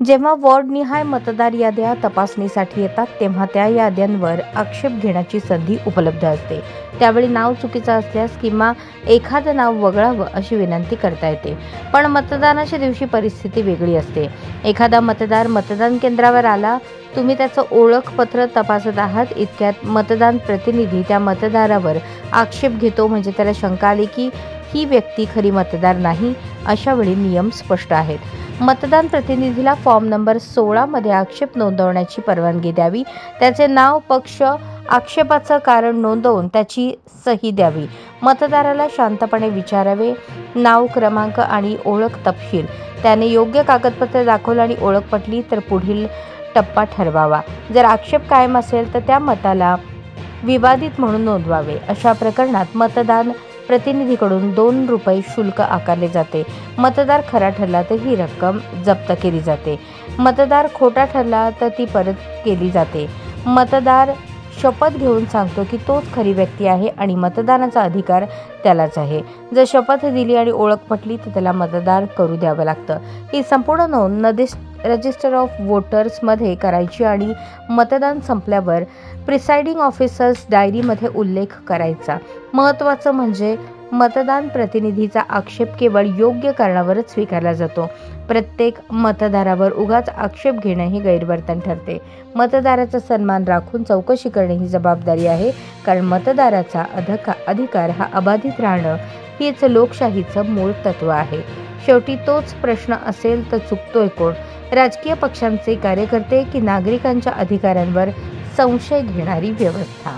जेव्हा वॉर्डनिहाय मतदार याद्या तपासणीसाठी येतात तेव्हा त्या याद्यांवर आक्षेप घेण्याची संधी उपलब्ध असते. त्यावेळी नाव चुकीचं असल्यास किंवा एखादं नाव वगळावं अशी विनंती करता येते. पण मतदानाच्या दिवशी परिस्थिती वेगळी असते. एखादा मतदार मतदान केंद्रावर आला, तुम्ही त्याचं ओळखपत्र तपासत आहात, इतक्यात मतदान प्रतिनिधी त्या मतदारावर आक्षेप घेतो. म्हणजे त्याला शंका आली की ही व्यक्ती खरी मतदार नाही. अशा वेळी नियम स्पष्ट आहेत. मतदान प्रतिनिधीला फॉर्म नंबर 16 मध्ये आक्षेप नोंदवण्याची परवानगी द्यावी. त्याचे नाव, पक्ष, आक्षेपाचं कारण नोंदवून त्याची सही द्यावी. मतदाराला शांतपणे विचारावे, नाव, क्रमांक आणि ओळख तपशील. त्याने योग्य कागदपत्र दाखवलं आणि ओळख पटली तर पुढील टप्पा ठरवावा. जर आक्षेप कायम असेल तर त्या मताला विवादित म्हणून नोंदवावे. अशा प्रकरणात मतदान प्रतिनिधीकडून ₹2 शुल्क आकारले जाते. मतदार खरा ठरला तर ही रक्कम जप्त केली जाते. मतदार खोटा ठरला तर ती परत केली जाते. मतदार शपथ घेऊन सांगतो की तोच खरी व्यक्ती आहे आणि मतदानाचा अधिकार त्यालाच आहे. जर शपथ दिली आणि ओळख पटली तर त्याला मतदान करू द्यावं लागतं. ही संपूर्ण नोंद रजिस्टर ऑफ वोटर्समध्ये करायची आणि मतदान संपल्यावर प्रिसाइडिंग ऑफिसर्स डायरीमध्ये उल्लेख करायचा. महत्त्वाचं म्हणजे मतदान प्रतिनिधीचा आक्षेप केवळ योग्य कारणावरच स्वीकारला जातो. प्रत्येक मतदारावर उगाच आक्षेप घेणं हे गैरवर्तन ठरते. मतदाराचा सन्मान राखून चौकशी करणे ही जबाबदारी आहे, कारण मतदाराचा अधिकार हा अबाधित राहणं हीच लोकशाहीचं मूळ तत्व आहे. शेवटी तोच प्रश्न असेल तर चुकतोय कोण? राजकीय पक्षांचे कार्यकर्ते की नागरिकांच्या अधिकारांवर संशय घेणारी व्यवस्था?